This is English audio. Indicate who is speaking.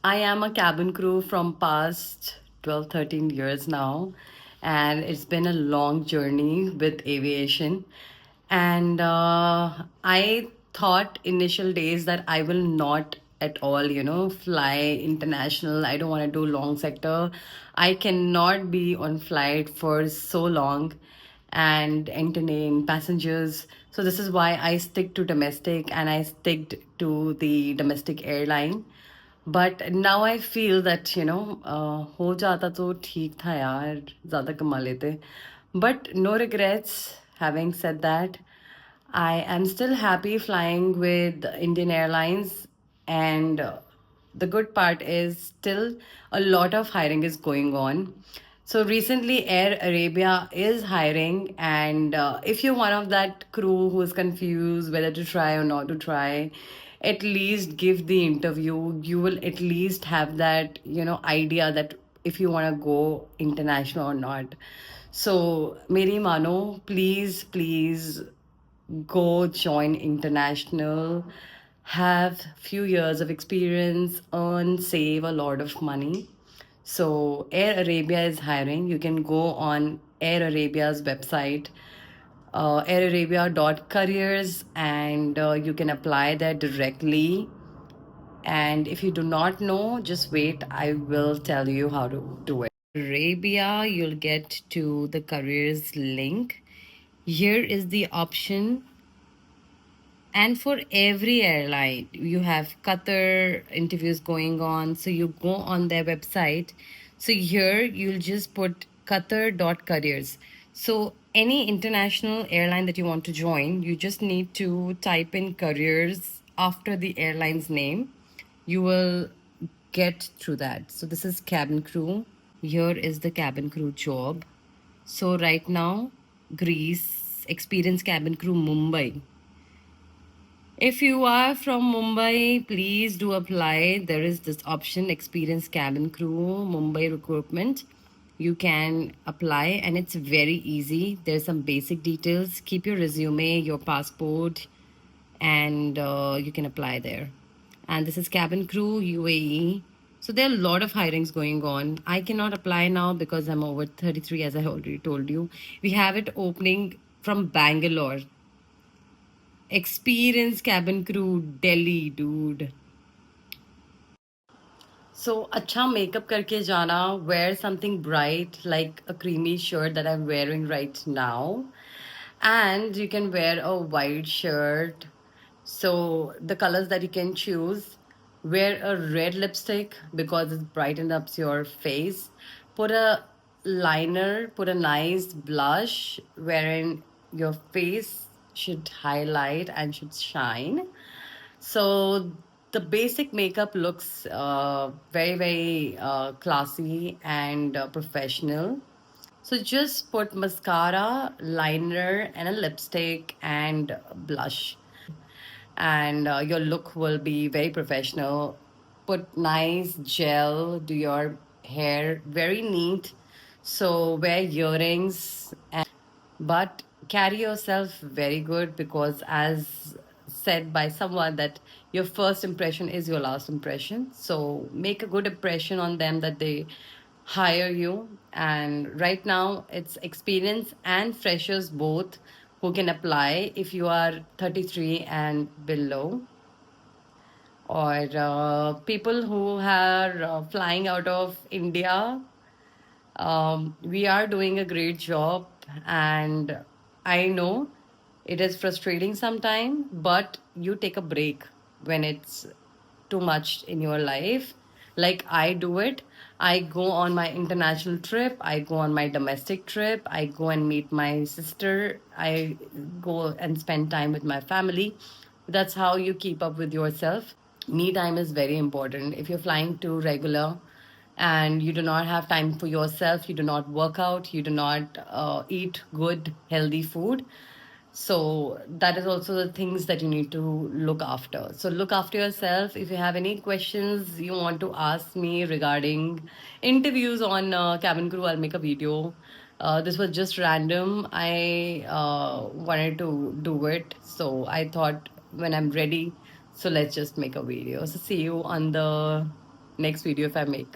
Speaker 1: I am a cabin crew from past 12, 13 years now, and it's been a long journey with aviation. And I thought initial days that I will not at all, fly international. I don't want to do long sector. I cannot be on flight for so long and entertain passengers. So this is why I stick to domestic and I stick to the domestic airline. But now I feel that हो जाता तो ठीक था यार, ज़्यादा कमा लेते. But no regrets. Having said that, I am still happy flying with Indian Airlines, and the good part is still a lot of hiring is going on. So recently, Air Arabia is hiring, and if you're one of that crew who is confused whether to try or not to try, at least give the interview. You will at least have that idea that if you want to go international or not. So meri mano, please go join international, have few years of experience, earn, save a lot of money. So Air Arabia is hiring. You can go on Air Arabia's website, airarabia.careers, and you can apply there directly. And if you do not know, just wait. I will tell you how to do it. Arabia, you'll get to the careers link. Here is the option. And for every airline, you have Qatar interviews going on. So you go on their website. So here you'll just put Qatar.careers. So any international airline that you want to join, you just need to type in careers after the airline's name. You will get through that. So this is cabin crew. Here is the cabin crew job. So right now, Greece, experienced cabin crew, Mumbai. If you are from Mumbai, please do apply. There is this option, experienced cabin crew, Mumbai recruitment. You can apply and it's very easy. There's some basic details. Keep your resume, your passport, and you can apply there. And this is cabin crew, UAE. So there are a lot of hirings going on. I cannot apply now because I'm over 33, as I already told you. We have it opening from Bangalore. Experience cabin crew, Delhi, dude. So, acha makeup karke jana, wear something bright like a creamy shirt that I'm wearing right now. And you can wear a white shirt. So, the colors that you can choose, wear a red lipstick because it brightens up your face. Put a liner, put a nice blush wherein your face should highlight and should shine. So the basic makeup looks very classy and professional. So just put mascara, liner, and a lipstick and blush, and your look will be very professional. Put nice gel, do your hair very neat. So wear earrings, but carry yourself very good because, as said by someone, that your first impression is your last impression. So make a good impression on them that they hire you. And right now, it's experience and freshers both who can apply if you are 33 and below, or people who are flying out of India. We are doing a great job, and I know it is frustrating sometimes, but you take a break when it's too much in your life. Like I do it. I go on my international trip, I go on my domestic trip, I go and meet my sister, I go and spend time with my family. That's how you keep up with yourself. Me time is very important. If you're flying too regular and you do not have time for yourself, you do not work out, you do not eat good healthy food, so that is also the things that you need to look after. So look after yourself. If you have any questions you want to ask me regarding interviews on cabin crew, I'll make a video. This was just random. I wanted to do it, so I thought when I'm ready, so let's just make a video. So see you on the next video if I make.